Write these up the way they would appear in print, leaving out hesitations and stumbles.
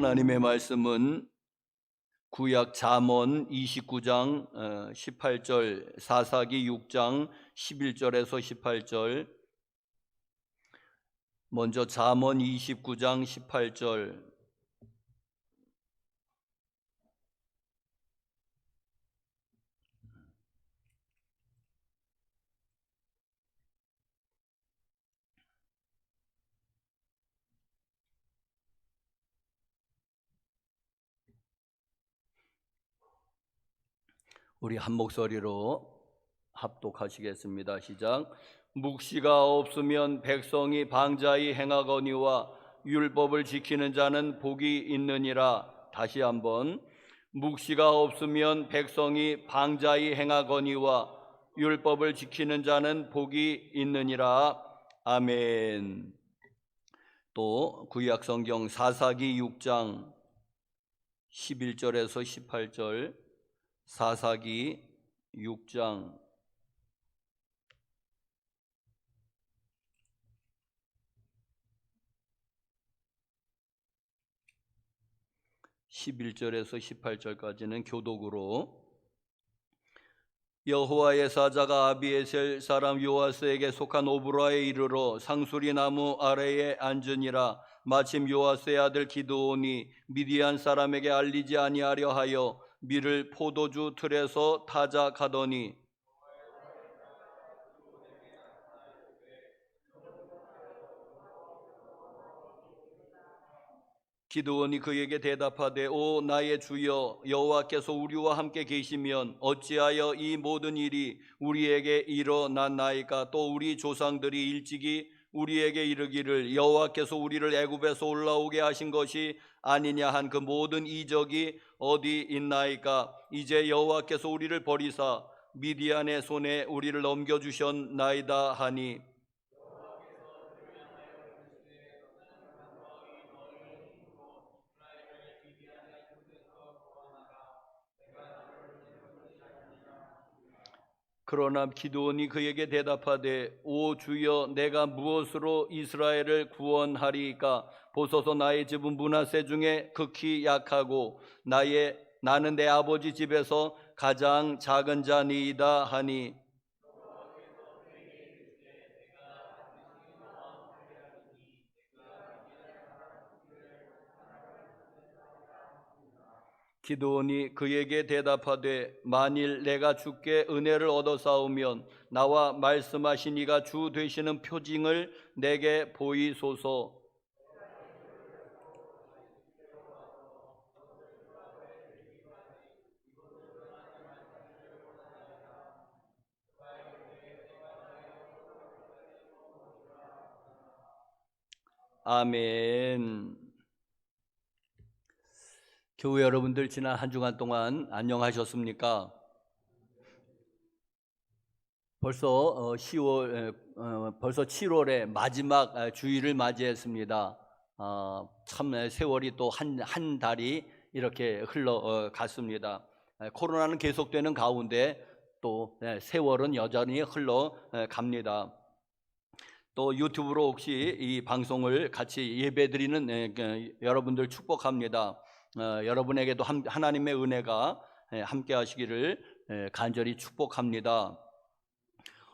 하나님의 말씀은 구약 잠언 29장 18절, 사사기 6장 11절에서 18절. 먼저 잠언 29장 18절. 우리 한 목소리로 합독하시겠습니다. 시작. 묵시가 없으면 백성이 방자히 행하거니와 율법을 지키는 자는 복이 있느니라. 다시 한번. 묵시가 없으면 백성이 방자히 행하거니와 율법을 지키는 자는 복이 있느니라. 아멘. 또 구약 성경 사사기 6장 11절에서 18절. 사사기 6장 11절에서 18절까지는 교독으로. 여호와의 사자가 아비에셀 사람 요아스에게 속한 오브라에 이르러 상수리 나무 아래에 앉으니라. 마침 요아스의 아들 기드온이 미디안 사람에게 알리지 아니하려 하여 밀을 포도주 틀에서 타자 가더니 기드온이 그에게 대답하되 오 나의 주여 여호와께서 우리와 함께 계시면 어찌하여 이 모든 일이 우리에게 일어났나이까. 또 우리 조상들이 일찍이 우리에게 이르기를 여호와께서 우리를 애굽에서 올라오게 하신 것이 아니냐 한 그 모든 이적이 어디 있나이까. 이제 여호와께서 우리를 버리사 미디안의 손에 우리를 넘겨주셨나이다 하니 그러나 기드온이 그에게 대답하되 오 주여 내가 무엇으로 이스라엘을 구원하리이까. 보소서 나의 집은 므낫세 중에 극히 약하고 나는 내 아버지 집에서 가장 작은 자니이다 하니 기드온이 그에게 대답하되 만일 내가 주께 은혜를 얻어 싸우면 나와 말씀하신 이가 주 되시는 표징을 내게 보이소서. 아멘. 교회 여러분들 지난 한 주간 동안 안녕하셨습니까? 벌써 7월의 마지막 주일을 맞이했습니다. 참 세월이 또 한 달이 이렇게 흘러갔습니다. 코로나는 계속되는 가운데 또 세월은 여전히 흘러갑니다. 또 유튜브로 혹시 이 방송을 같이 예배드리는 여러분들 축복합니다. 여러분에게도 하나님의 은혜가 함께 하시기를 간절히 축복합니다.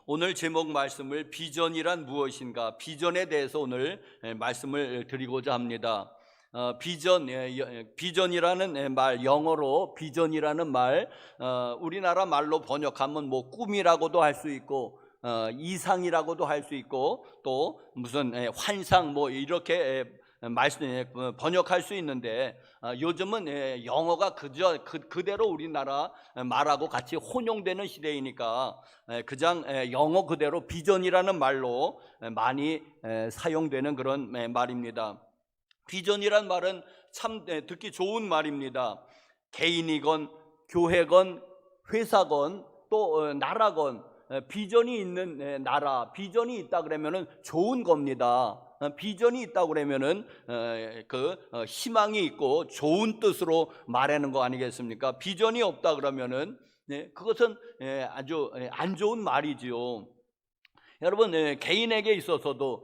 오늘 제목 말씀을 비전이란 무엇인가, 비전에 대해서 오늘 말씀을 드리고자 합니다. 비전이라는 말, 영어로 비전이라는 말, 우리나라 말로 번역하면 뭐 꿈이라고도 할 수 있고 이상이라고도 할 수 있고 또 무슨 환상 뭐 이렇게 번역할 수 있는데 요즘은 영어가 그대로 우리나라 말하고 같이 혼용되는 시대이니까 그냥 영어 그대로 비전이라는 말로 많이 사용되는 그런 말입니다. 비전이란 말은 참 듣기 좋은 말입니다. 개인이건 교회건 회사건 또 나라건 비전이 있는 나라, 비전이 있다 그러면은 좋은 겁니다. 비전이 있다 그러면은 희망이 있고 좋은 뜻으로 말하는 거 아니겠습니까? 비전이 없다 그러면은 그것은 아주 안 좋은 말이지요. 여러분 개인에게 있어서도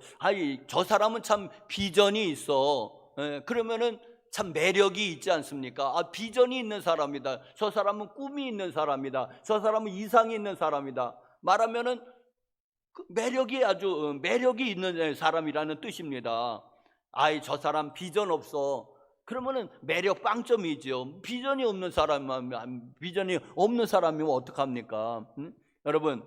저 사람은 참 비전이 있어. 그러면은 참 매력이 있지 않습니까? 아, 비전이 있는 사람이다. 저 사람은 꿈이 있는 사람이다. 저 사람은 이상이 있는 사람이다. 말하면은 매력이 아주 매력이 있는 사람이라는 뜻입니다. 아이, 저 사람 비전 없어. 그러면은 매력 빵점이죠. 비전이 없는 사람이면 어떡합니까? 응? 여러분,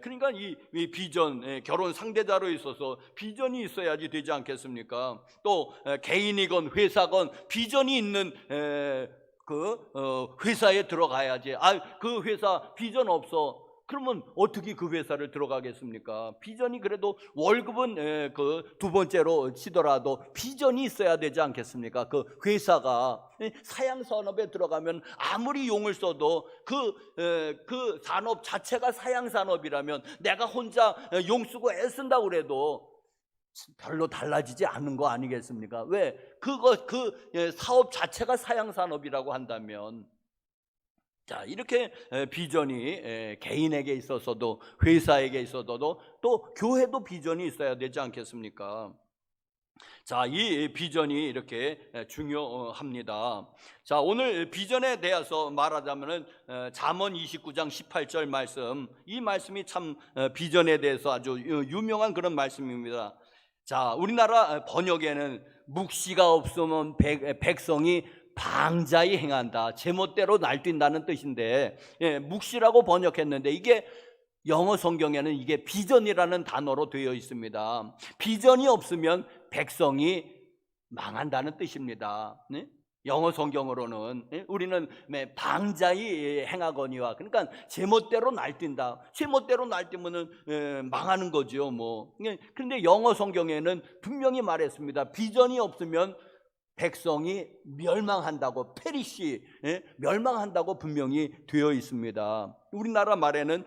그러니까 이 비전, 결혼 상대자로 있어서 비전이 있어야지 되지 않겠습니까? 또 개인이건 회사건 비전이 있는 회사에 들어가야지. 아, 그 회사 비전 없어. 그러면 어떻게 그 회사를 들어가겠습니까? 비전이, 그래도 월급은 그 두 번째로 치더라도 비전이 있어야 되지 않겠습니까? 그 회사가 사양 산업에 들어가면 아무리 용을 써도 그 산업 자체가 사양 산업이라면 내가 혼자 용 쓰고 애쓴다고 그래도 별로 달라지지 않는 거 아니겠습니까? 왜? 그 사업 자체가 사양 산업이라고 한다면, 자, 이렇게 비전이 개인에게 있어서도 회사에게 있어서도 또 교회도 비전이 있어야 되지 않겠습니까? 자, 이 비전이 이렇게 중요합니다. 자, 오늘 비전에 대해서 말하자면은 잠언 29장 18절 말씀, 이 말씀이 참 비전에 대해서 아주 유명한 그런 말씀입니다. 자, 우리나라 번역에는 묵시가 없으면 백성이 방자히 행한다, 제멋대로 날뛴다는 뜻인데, 묵시라고 번역했는데 이게 영어 성경에는 이게 비전이라는 단어로 되어 있습니다. 비전이 없으면 백성이 망한다는 뜻입니다. 영어 성경으로는 우리는 방자히 행하거니와, 그러니까 제멋대로 날뛴다. 제멋대로 날뛰면은 망하는 거죠. 뭐. 그런데 영어 성경에는 분명히 말했습니다. 비전이 없으면 백성이 멸망한다고, 페리시, 멸망한다고 분명히 되어 있습니다. 우리나라 말에는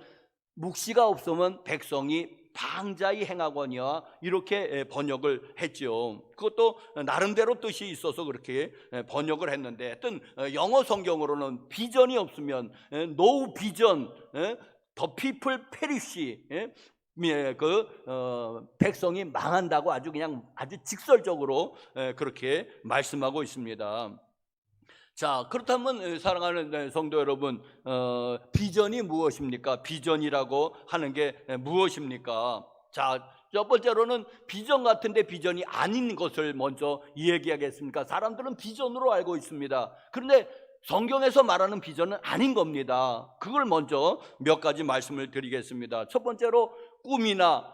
묵시가 없으면 백성이 방자히 행하거니와, 이렇게 번역을 했죠. 그것도 나름대로 뜻이 있어서 그렇게 번역을 했는데, 하여튼 영어 성경으로는 비전이 없으면 no vision, the people perish, 백성이 망한다고 아주 그냥 아주 직설적으로 그렇게 말씀하고 있습니다. 자, 그렇다면 사랑하는 성도 여러분, 비전이 무엇입니까? 비전이라고 하는 게 무엇입니까? 자, 첫 번째로는 비전 같은데 비전이 아닌 것을 먼저 얘기하겠습니까? 사람들은 비전으로 알고 있습니다. 그런데 성경에서 말하는 비전은 아닌 겁니다. 그걸 먼저 몇 가지 말씀을 드리겠습니다. 첫 번째로 꿈이나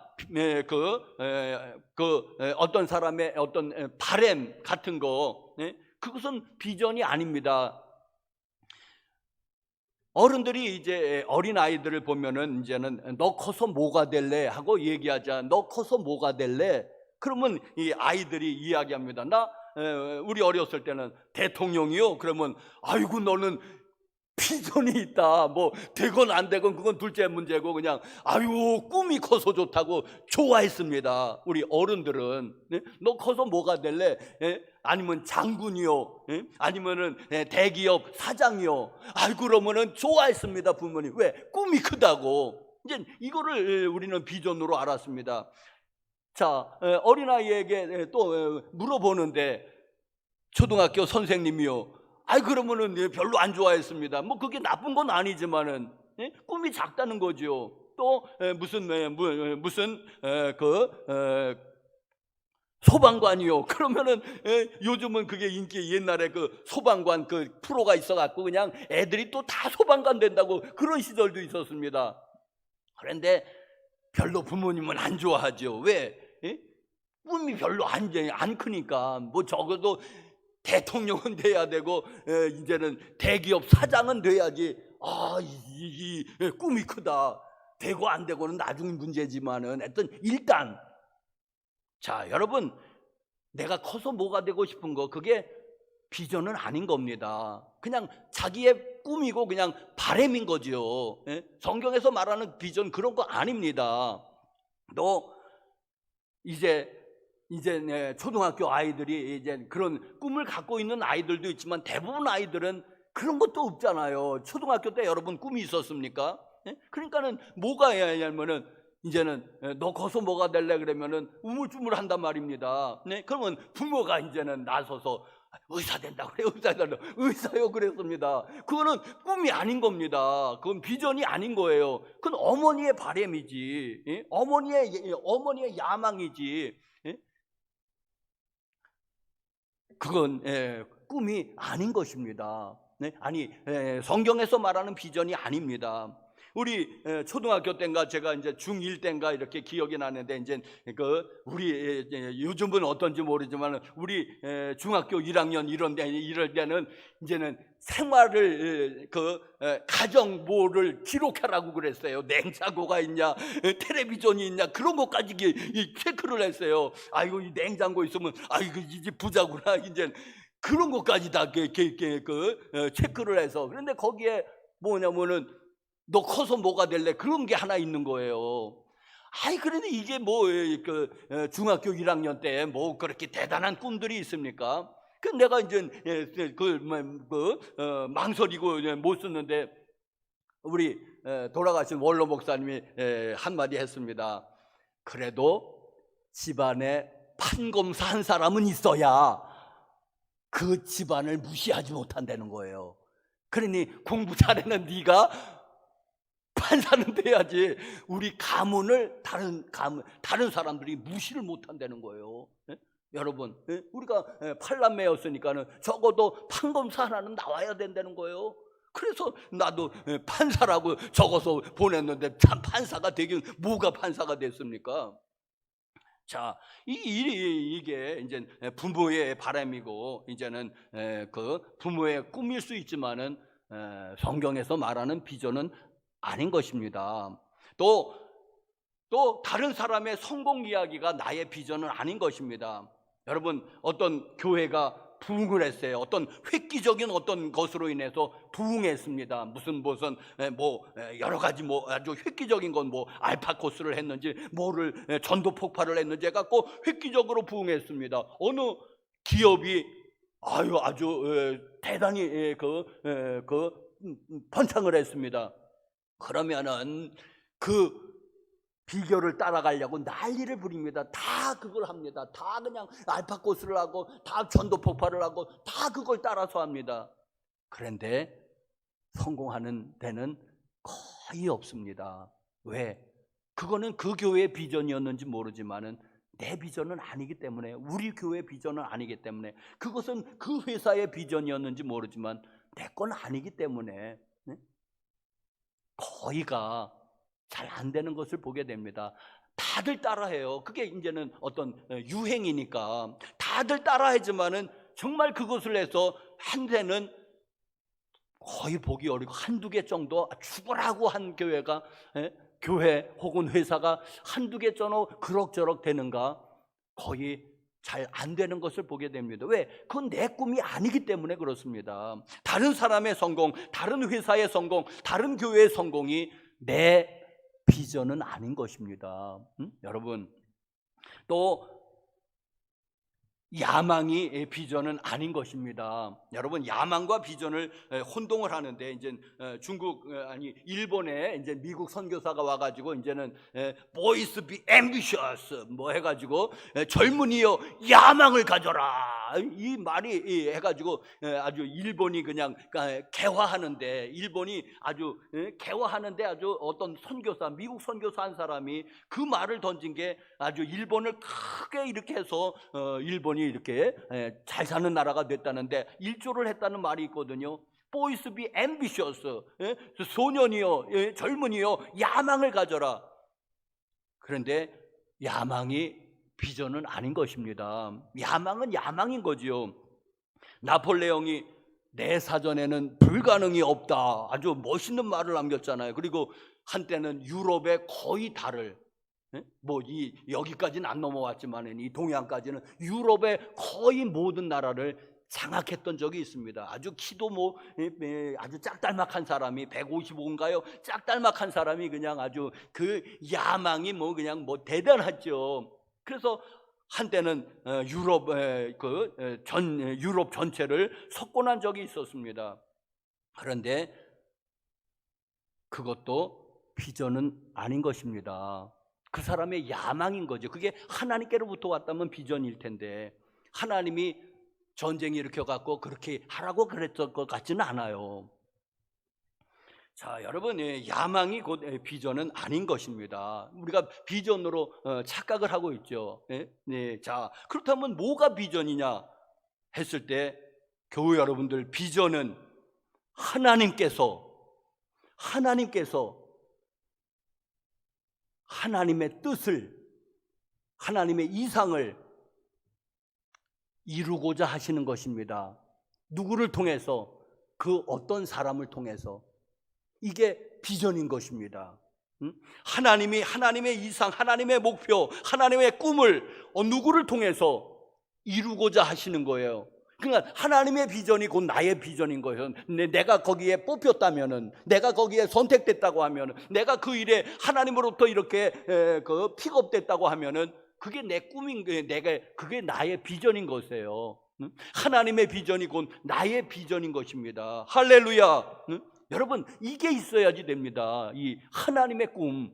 어떤 사람의 어떤 바램 같은 거, 그것은 비전이 아닙니다. 어른들이 이제 어린 아이들을 보면은 이제는 너 커서 뭐가 될래 하고 얘기하자. 너 커서 뭐가 될래? 그러면 이 아이들이 이야기합니다. 우리 어렸을 때는 대통령이요. 그러면 아이고 너는 비전이 있다. 뭐 되건 안 되건 그건 둘째 문제고, 그냥 아유 꿈이 커서 좋다고 좋아했습니다. 우리 어른들은. 너 커서 뭐가 될래? 아니면 장군이요, 아니면은 대기업 사장이요. 아이고 그러면은 좋아했습니다. 부모님. 왜? 꿈이 크다고. 이제 이거를 우리는 비전으로 알았습니다. 자, 어린아이에게 또 물어보는데 초등학교 선생님이요. 아이 그러면은 별로 안 좋아했습니다. 뭐 그게 나쁜 건 아니지만은 꿈이 작다는 거죠. 또 무슨 소방관이요. 그러면은 요즘은 그게 인기, 옛날에 그 소방관 그 프로가 있어갖고 그냥 애들이 또 다 소방관 된다고 그런 시절도 있었습니다. 그런데 별로 부모님은 안 좋아하죠. 왜? 꿈이 별로 안 크니까. 뭐 적어도 대통령은 돼야 되고 이제는 대기업 사장은 돼야지. 아, 이 꿈이 크다. 되고 안 되고는 나중 문제지만은 하여튼 일단, 자 여러분, 내가 커서 뭐가 되고 싶은 거, 그게 비전은 아닌 겁니다. 그냥 자기의 꿈이고 그냥 바람인 거죠. 성경에서 말하는 비전 그런 거 아닙니다. 또 이제 초등학교 아이들이 이제 그런 꿈을 갖고 있는 아이들도 있지만 대부분 아이들은 그런 것도 없잖아요. 초등학교 때 여러분 꿈이 있었습니까? 그러니까는 뭐가 해야 하냐면은 이제는 너 커서 뭐가 될래 그러면은 우물쭈물한단 말입니다. 그러면 부모가 이제는 나서서 의사 된다고 그래요. 의사 된다고. 의사요 그랬습니다. 그거는 꿈이 아닌 겁니다. 그건 비전이 아닌 거예요. 그건 어머니의 바람이지, 예? 어머니의 야망이지, 예? 그건 꿈이 아닌 것입니다. 네? 아니, 성경에서 말하는 비전이 아닙니다. 우리 초등학교 때인가 제가 이제 중1 때인가 이렇게 기억이 나는데, 이제 우리 요즘은 어떤지 모르지만 우리 중학교 1학년 이럴 때는 이제는 생활을 가정모를 기록하라고 그랬어요. 냉장고가 있냐, 텔레비전이 있냐, 그런 것까지 체크를 했어요. 아이고, 이 냉장고 있으면 아이고 이 집 부자구나, 이제 그런 것까지 다 체크를 해서. 그런데 거기에 뭐냐면은 너 커서 뭐가 될래? 그런 게 하나 있는 거예요. 아이, 그런데 이게 중학교 1학년 때 뭐 그렇게 대단한 꿈들이 있습니까? 그 내가 이제 망설이고 못 썼는데, 우리 돌아가신 원로 목사님이 한마디 했습니다. 그래도 집안에 판검사 한 사람은 있어야 그 집안을 무시하지 못한다는 거예요. 그러니 공부 잘하는 네가 판사는 돼야지 우리 가문을 다른 사람들이 무시를 못한다는 거예요. 예? 여러분, 예? 우리가 팔남매였으니까는 적어도 판검사 하나는 나와야 된다는 거예요. 그래서 나도 판사라고 적어서 보냈는데, 참 판사가 되긴 뭐가 판사가 됐습니까? 자, 이게 이제 부모의 바람이고, 이제는 그 부모의 꿈일 수 있지만은 성경에서 말하는 비전은 아닌 것입니다. 또 다른 사람의 성공 이야기가 나의 비전은 아닌 것입니다. 여러분, 어떤 교회가 부흥을 했어요. 어떤 획기적인 어떤 것으로 인해서 부흥했습니다. 무슨 여러 가지 아주 획기적인 건 알파 코스를 했는지 뭐를 전도 폭발을 했는지 해갖고 획기적으로 부흥했습니다. 어느 기업이 아주 대단히 번창을 했습니다. 그러면은 그 비결을 따라가려고 난리를 부립니다. 다 그걸 합니다. 다 그냥 알파 코스를 하고, 다 전도 폭발을 하고, 다 그걸 따라서 합니다. 그런데 성공하는 데는 거의 없습니다. 왜? 그거는 그 교회의 비전이었는지 모르지만은 내 비전은 아니기 때문에, 우리 교회의 비전은 아니기 때문에, 그것은 그 회사의 비전이었는지 모르지만 내 건 아니기 때문에 거의가 잘 안 되는 것을 보게 됩니다. 다들 따라해요. 그게 이제는 어떤 유행이니까 다들 따라하지만은 정말 그것을 해서 한 대는 거의 보기 어렵고, 한두 개 정도 죽으라고 한 교회 혹은 회사가 한두 개 정도 그럭저럭 되는가, 거의 잘 안 되는 것을 보게 됩니다. 왜? 그건 내 꿈이 아니기 때문에 그렇습니다. 다른 사람의 성공, 다른 회사의 성공, 다른 교회의 성공이 내 비전은 아닌 것입니다. 여러분, 또 야망이 비전은 아닌 것입니다. 여러분, 야망과 비전을 혼동을 하는데, 이제 일본에 이제 미국 선교사가 와가지고 이제는 boys be ambitious 해가지고 젊은이여 야망을 가져라, 이 말이 해가지고 아주 일본이 그냥 개화하는데, 아주 어떤 선교사, 미국 선교사 한 사람이 그 말을 던진 게 아주 일본을 크게 이렇게 해서 일본이 이렇게 잘 사는 나라가 됐다는데, 일조를 했다는 말이 있거든요. Boys be ambitious, 소년이여, 젊은이여 야망을 가져라. 그런데 야망이 비전은 아닌 것입니다. 야망은 야망인 거지요. 나폴레옹이 내 사전에는 불가능이 없다, 아주 멋있는 말을 남겼잖아요. 그리고 한때는 유럽의 거의 달을, 여기까지는 안 넘어왔지만 이 동양까지는 유럽의 거의 모든 나라를 장악했던 적이 있습니다. 아주 키도 아주 짝달막한 사람이 155인가요? 짝달막한 사람이 그냥 아주 그 야망이 그냥 대단하죠. 그래서 한때는 유럽 전체를 석권한 적이 있었습니다. 그런데 그것도 비전은 아닌 것입니다. 그 사람의 야망인 거죠. 그게 하나님께로부터 왔다면 비전일 텐데, 하나님이 전쟁 일으켜갖고 그렇게 하라고 그랬던 것 같지는 않아요. 자, 여러분, 야망이 곧 비전은 아닌 것입니다. 우리가 비전으로 착각을 하고 있죠. 네, 자, 그렇다면 뭐가 비전이냐 했을 때, 교회 여러분들, 비전은 하나님께서 하나님의 뜻을, 하나님의 이상을 이루고자 하시는 것입니다. 누구를 통해서? 그 어떤 사람을 통해서. 이게 비전인 것입니다. 하나님이 하나님의 이상, 하나님의 목표, 하나님의 꿈을 누구를 통해서 이루고자 하시는 거예요. 그러니까 하나님의 비전이 곧 나의 비전인 거예요. 내가 거기에 뽑혔다면은, 내가 거기에 선택됐다고 하면은, 내가 그 일에 하나님으로부터 이렇게 픽업됐다고 하면은 그게 내 꿈인 거예요. 그게 나의 비전인 것이에요. 하나님의 비전이 곧 나의 비전인 것입니다. 할렐루야. 여러분, 이게 있어야지 됩니다. 이 하나님의 꿈.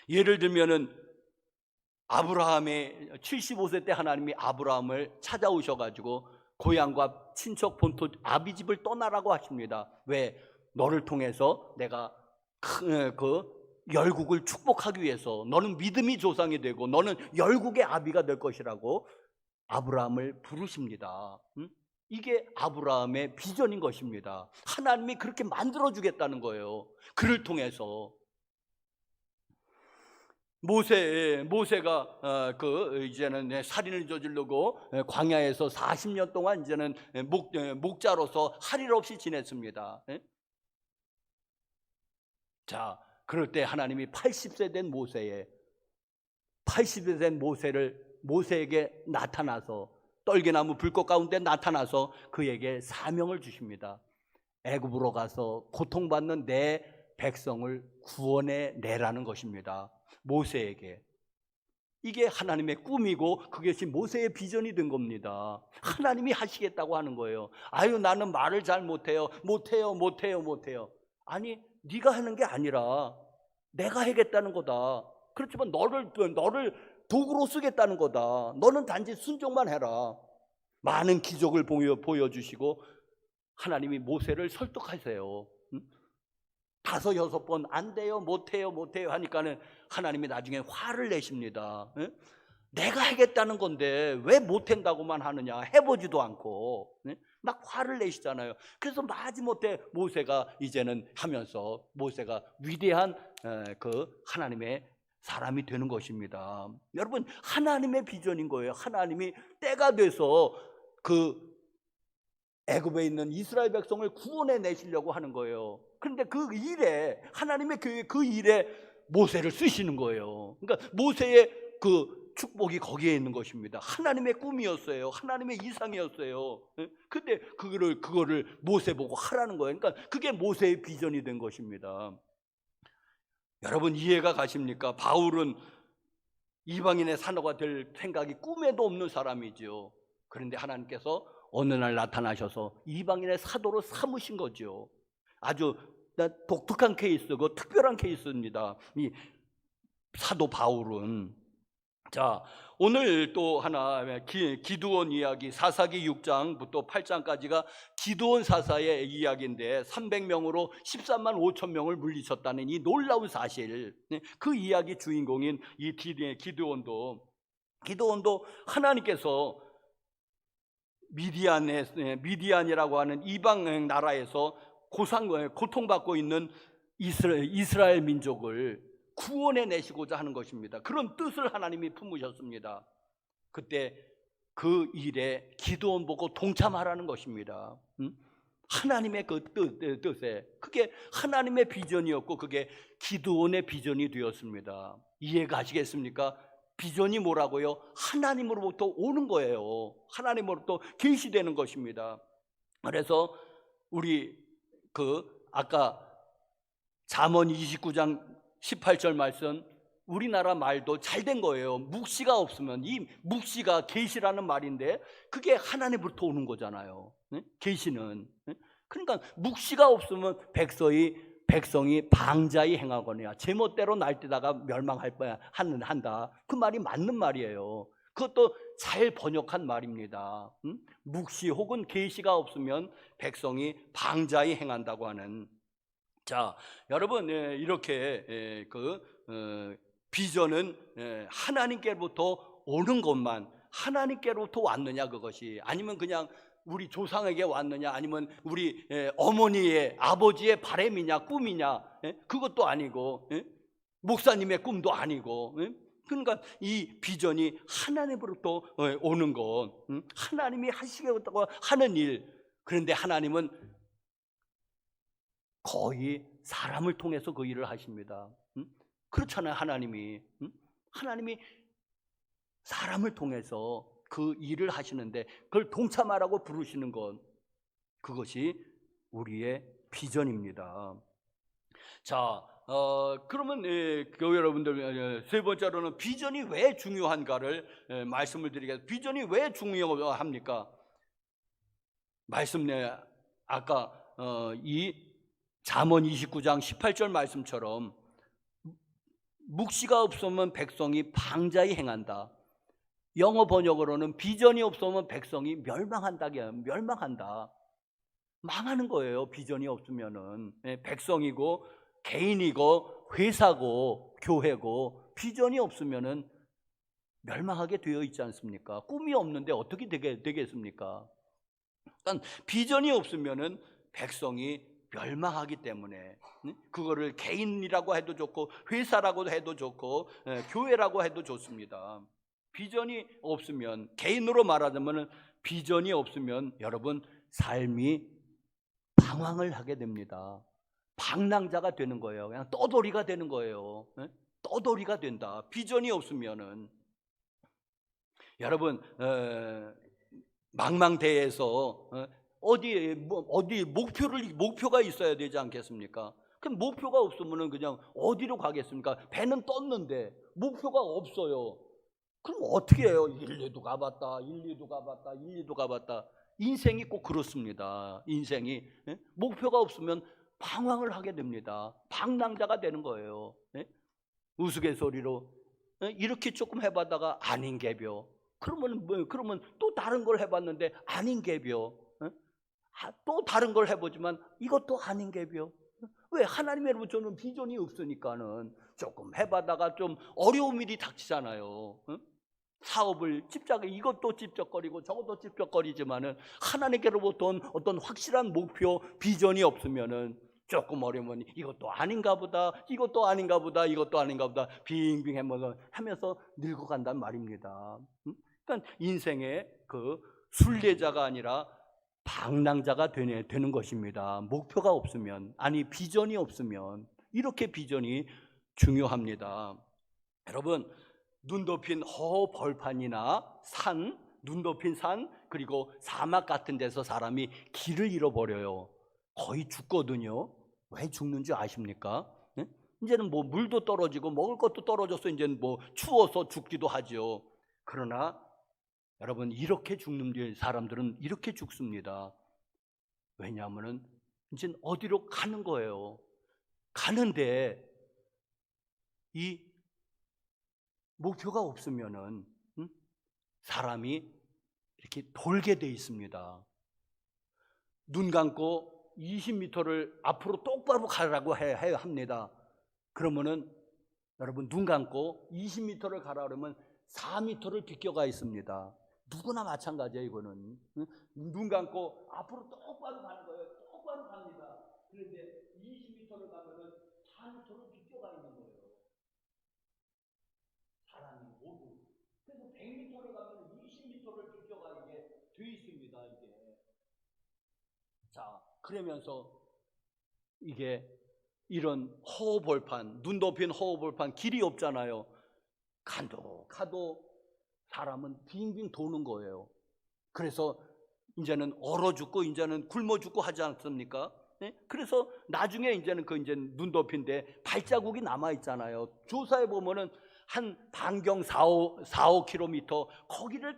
예를 들면은 아브라함의 75세 때 하나님이 아브라함을 찾아오셔가지고 고향과 친척 본토 아비집을 떠나라고 하십니다. 왜? 너를 통해서 내가 그 열국을 축복하기 위해서, 너는 믿음이 조상이 되고 너는 열국의 아비가 될 것이라고 아브라함을 부르십니다. 이게 아브라함의 비전인 것입니다. 하나님이 그렇게 만들어주겠다는 거예요. 그를 통해서. 모세가 이제는 살인을 저지르고 광야에서 40년 동안 이제는 목자로서 할 일 없이 지냈습니다. 자, 그럴 때 하나님이 80세 된 모세에게 나타나서, 떨기나무 불꽃 가운데 나타나서 그에게 사명을 주십니다. 애굽으로 가서 고통받는 내 백성을 구원해 내라는 것입니다. 모세에게. 이게 하나님의 꿈이고 그것이 모세의 비전이 된 겁니다. 하나님이 하시겠다고 하는 거예요. 아유, 나는 말을 잘 못해요. 아니, 네가 하는 게 아니라 내가 하겠다는 거다. 그렇지만 너를 도구로 쓰겠다는 거다. 너는 단지 순종만 해라. 많은 기적을 보여주시고 하나님이 모세를 설득하세요. 5, 6번 안 돼요, 못해요 하니까는 하나님이 나중에 화를 내십니다. 내가 하겠다는 건데 왜 못한다고만 하느냐, 해보지도 않고. 막 화를 내시잖아요. 그래서 마지못해 모세가 이제는 하면서 모세가 위대한 그 하나님의 사람이 되는 것입니다. 여러분, 하나님의 비전인 거예요. 하나님이 때가 돼서 그 애굽에 있는 이스라엘 백성을 구원해 내시려고 하는 거예요. 그런데 그 일에, 하나님의 그 일에 모세를 쓰시는 거예요. 그러니까 모세의 그 축복이 거기에 있는 것입니다. 하나님의 꿈이었어요. 하나님의 이상이었어요. 근데 그거를 모세 보고 하라는 거예요. 그러니까 그게 모세의 비전이 된 것입니다. 여러분, 이해가 가십니까? 바울은 이방인의 사도가 될 생각이 꿈에도 없는 사람이죠. 그런데 하나님께서 어느 날 나타나셔서 이방인의 사도로 삼으신 거죠. 아주 독특한 케이스고 특별한 케이스입니다. 이 사도 바울은. 자, 오늘 또 하나 기드온 이야기, 사사기 6장부터 8장까지가 기드온 사사의 이야기인데 300명으로 13만 5천 명을 물리쳤다는 이 놀라운 사실, 그 이야기 주인공인 이 기드온도 하나님께서 미디안이라고 하는 이방 나라에서 고통받고 있는 이스라엘 민족을 구원해 내시고자 하는 것입니다. 그런 뜻을 하나님이 품으셨습니다. 그때 그 일에 기드온 보고 동참하라는 것입니다. 하나님의 그 뜻에, 그게 하나님의 비전이었고 그게 기드온의 비전이 되었습니다. 이해가 가시겠습니까? 비전이 뭐라고요? 하나님으로부터 오는 거예요. 하나님으로부터 계시되는 것입니다. 그래서 우리 아까 잠언 29장 18절 말씀, 우리나라 말도 잘 된 거예요. 묵시가 없으면, 이 묵시가 계시라는 말인데 그게 하나님으로부터 오는 거잖아요. 계시는. 그러니까 묵시가 없으면 백성이 방자히 행하거니와 제멋대로 날뛰다가 멸망할 뻔 한다. 그 말이 맞는 말이에요. 그것도 잘 번역한 말입니다. 묵시 혹은 계시가 없으면 백성이 방자히 행한다고 하는. 자, 여러분, 이렇게 비전은 하나님께로부터 오는 것만, 하나님께로부터 왔느냐 그것이, 아니면 그냥 우리 조상에게 왔느냐, 아니면 우리 어머니의 아버지의 바람이냐 꿈이냐, 그것도 아니고 목사님의 꿈도 아니고, 그러니까 이 비전이 하나님으로부터 오는 것, 하나님이 하시겠다고 하는 일. 그런데 하나님은 거의 사람을 통해서 그 일을 하십니다. 그렇잖아요. 하나님이 사람을 통해서 그 일을 하시는데 그걸 동참하라고 부르시는 것, 그것이 우리의 비전입니다. 자, 그러면 교회 여러분들, 세 번째로는 비전이 왜 중요한가를 말씀을 드리겠습니다. 비전이 왜 중요합니까? 말씀 아까 이 잠언 29장 18절 말씀처럼 묵시가 없으면 백성이 방자히 행한다. 영어 번역으로는 비전이 없으면 백성이 멸망한다. 망하는 거예요. 비전이 없으면은. 백성이고 개인이고 회사고 교회고 비전이 없으면은 멸망하게 되어 있지 않습니까? 꿈이 없는데 어떻게 되겠습니까? 그러니까 비전이 없으면은 백성이 멸망하기 때문에 그거를 개인이라고 해도 좋고 회사라고 해도 좋고 교회라고 해도 좋습니다. 비전이 없으면, 개인으로 말하자면 비전이 없으면 여러분 삶이 방황을 하게 됩니다. 방랑자가 되는 거예요. 그냥 떠돌이가 되는 거예요. 떠돌이가 된다. 비전이 없으면은. 여러분, 망망대해에서 어디 목표가 있어야 되지 않겠습니까? 그럼 목표가 없으면은 그냥 어디로 가겠습니까? 배는 떴는데 목표가 없어요. 그럼 어떻게 해요? 1, 2도 가봤다. 인생이 꼭 그렇습니다. 인생이 목표가 없으면 방황을 하게 됩니다. 방랑자가 되는 거예요. 우스갯소리로 이렇게 조금 해봤다가 아닌 개벼. 그러면 또 다른 걸 해봤는데 아닌 개벼. 또 다른 걸 해보지만 이것도 아닌 개벼. 왜? 하나님의 저는 비전이 없으니까는 조금 해봤다가 좀 어려운 일이 닥치잖아요. 사업을 이것도 찝쩍거리고 저것도 찝쩍거리지만은 하나님께로부터 어떤 확실한 목표, 비전이 없으면은 조금 어려우면 이것도 아닌가 보다, 빙빙 하면서 늙어간단 말입니다. 그러니까 인생의 그 순례자가 아니라 방랑자가 되는 것입니다. 목표가 없으면, 비전이 없으면. 이렇게 비전이 중요합니다. 여러분, 눈 덮인 허벌판이나 눈 덮인 산, 그리고 사막 같은 데서 사람이 길을 잃어버려요. 거의 죽거든요. 왜 죽는지 아십니까? 이제는 뭐 물도 떨어지고 먹을 것도 떨어져서 이제는 뭐 추워서 죽기도 하죠. 그러나 여러분, 이렇게 죽는 사람들은 이렇게 죽습니다. 왜냐하면은 이제 어디로 가는 거예요. 가는데 이 목표가 없으면은 사람이 이렇게 돌게 돼 있습니다. 눈 감고 20m를 앞으로 똑바로 가라고 해야 합니다. 그러면은 여러분, 눈 감고 20m를 가라 그러면 4m를 비껴가 있습니다. 누구나 마찬가지예요. 이거는 눈 감고 앞으로 똑바로 가는 거예요. 똑바로 갑니다. 그런데 20m를 가면은 4m를 비껴가 있는 거예요. 사람이 모두. 그래서 100m를 가면 20m를 비껴가게 돼 있습니다. 이게. 자, 그러면서 이게 이런 허허벌판, 눈 덮인 허허벌판, 길이 없잖아요. 가도 사람은 빙빙 도는 거예요. 그래서 이제는 얼어 죽고 이제는 굶어 죽고 하지 않습니까? 그래서 나중에 이제는 이제 눈 덮인데 발자국이 남아 있잖아요. 조사해 보면은 한 반경 4-5km 거기를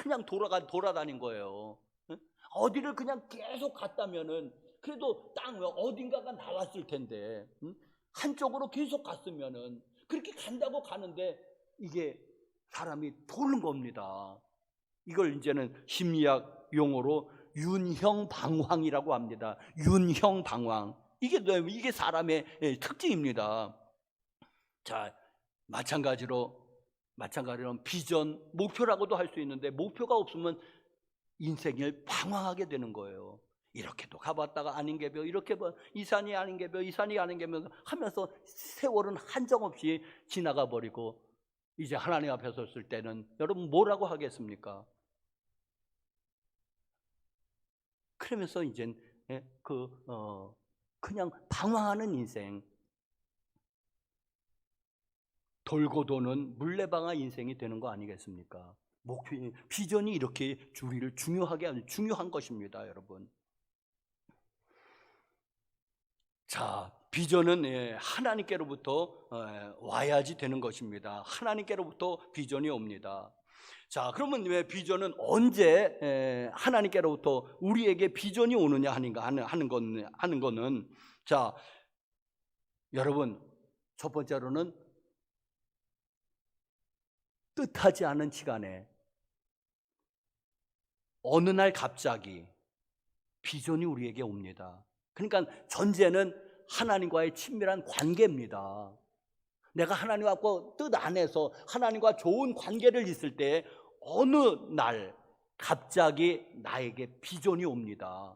그냥 돌아다닌 거예요. 어디를 그냥 계속 갔다면은 그래도 땅 어딘가가 나왔을 텐데 한쪽으로 계속 갔으면은 그렇게 간다고 가는데 이게 사람이 도는 겁니다. 이걸 이제는 심리학 용어로 윤형방황이라고 합니다. 윤형방황. 이게 사람의 특징입니다. 자, 마찬가지로 비전, 목표라고도 할 수 있는데, 목표가 없으면 인생을 방황하게 되는 거예요. 이렇게도 가봤다가 아닌 게벼, 이렇게 이 산이 아닌 게벼, 이 산이 아닌 게벼 하면서 세월은 한정없이 지나가 버리고, 이제 하나님 앞에 섰을 때는 여러분 뭐라고 하겠습니까? 그러면서 이제 그냥 방황하는 인생, 돌고 도는 물레방아 인생이 되는 거 아니겠습니까? 목표, 비전이 이렇게 우리를 중요한 것입니다, 여러분. 자, 비전은 하나님께로부터 와야지 되는 것입니다. 하나님께로부터 비전이 옵니다. 자, 그러면 왜 비전은 언제 하나님께로부터 우리에게 비전이 오느냐 하는 거는, 자, 여러분, 첫 번째로는 뜻하지 않은 시간에 어느 날 갑자기 비전이 우리에게 옵니다. 그러니까 전제는 하나님과의 친밀한 관계입니다. 내가 하나님과 뜻 안에서 하나님과 좋은 관계를 있을 때 어느 날 갑자기 나에게 비전이 옵니다.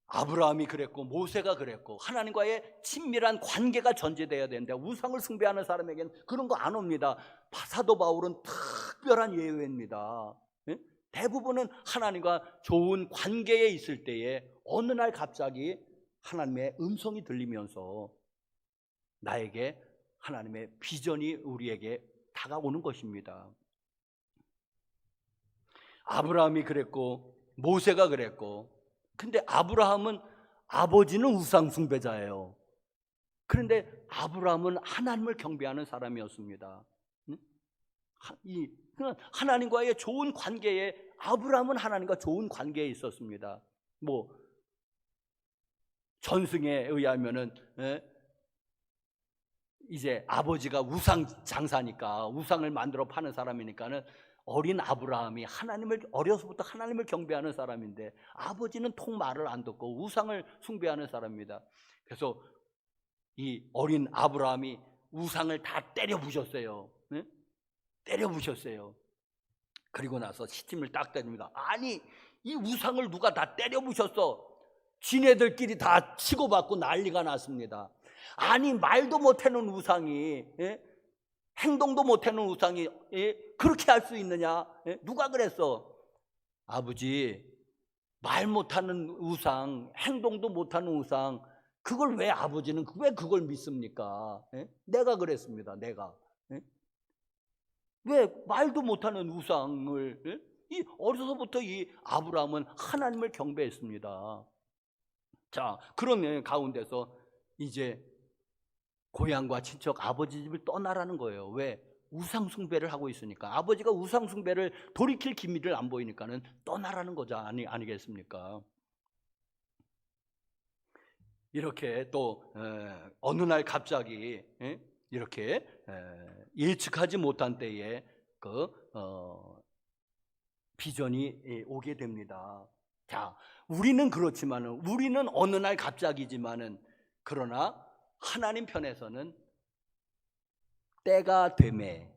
아브라함이 그랬고 모세가 그랬고, 하나님과의 친밀한 관계가 전제되어야 되는데 우상을 숭배하는 사람에게는 그런 거 안 옵니다. 사도 바울은 특별한 예외입니다. 대부분은 하나님과 좋은 관계에 있을 때에 어느 날 갑자기 하나님의 음성이 들리면서 나에게 하나님의 비전이 우리에게 다가오는 것입니다. 아브라함이 그랬고 모세가 그랬고, 근데 아브라함은 아버지는 우상 숭배자예요. 그런데 아브라함은 하나님을 경배하는 사람이었습니다. 하나님과의 좋은 관계에, 아브라함은 하나님과 좋은 관계에 있었습니다. 전승에 의하면은 이제 아버지가 우상 장사니까, 우상을 만들어 파는 사람이니까는 어린 아브라함이 어려서부터 하나님을 경배하는 사람인데, 아버지는 통 말을 안 듣고 우상을 숭배하는 사람입니다. 그래서 이 어린 아브라함이 우상을 다 때려 부셨어요. 때려 부셨어요. 그리고 나서 시침을 딱 때립니다. 아니, 이 우상을 누가 다 때려 부셨어? 지네들끼리 다 치고받고 난리가 났습니다. 아니, 말도 못하는 우상이, 행동도 못하는 우상이 그렇게 할 수 있느냐? 누가 그랬어? 아버지, 말 못하는 우상, 행동도 못하는 우상, 그걸 왜 아버지는 왜 그걸 믿습니까? 내가 그랬습니다. 내가. 왜 말도 못하는 우상을, 어려서부터 이 아브라함은 하나님을 경배했습니다. 자, 그런 가운데서 이제 고향과 친척, 아버지 집을 떠나라는 거예요. 왜? 우상 숭배를 하고 있으니까. 아버지가 우상 숭배를 돌이킬 기미를 안 보이니까는 떠나라는 거죠. 아니겠습니까? 이렇게 또 어느 날 갑자기 이렇게 예측하지 못한 때에 비전이 오게 됩니다. 자, 우리는 그렇지만은, 우리는 어느 날 갑자기지만은, 그러나 하나님 편에서는 때가 되매,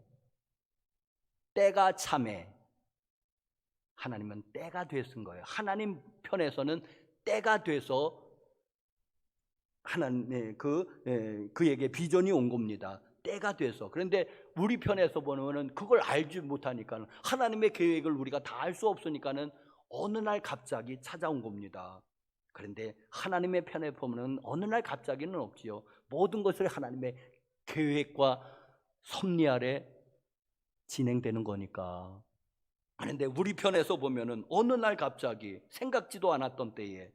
때가 참에, 하나님은 때가 됐은 거예요. 하나님 편에서는 때가 돼서 하나님 그에게 비전이 온 겁니다. 때가 돼서. 그런데 우리 편에서 보면은 그걸 알지 못하니까는, 하나님의 계획을 우리가 다 알 수 없으니까는 어느 날 갑자기 찾아온 겁니다. 그런데 하나님의 편에 보면은 어느 날 갑자기는 없지요. 모든 것을 하나님의 계획과 섭리 아래 진행되는 거니까. 그런데 우리 편에서 보면은 어느 날 갑자기 생각지도 않았던 때에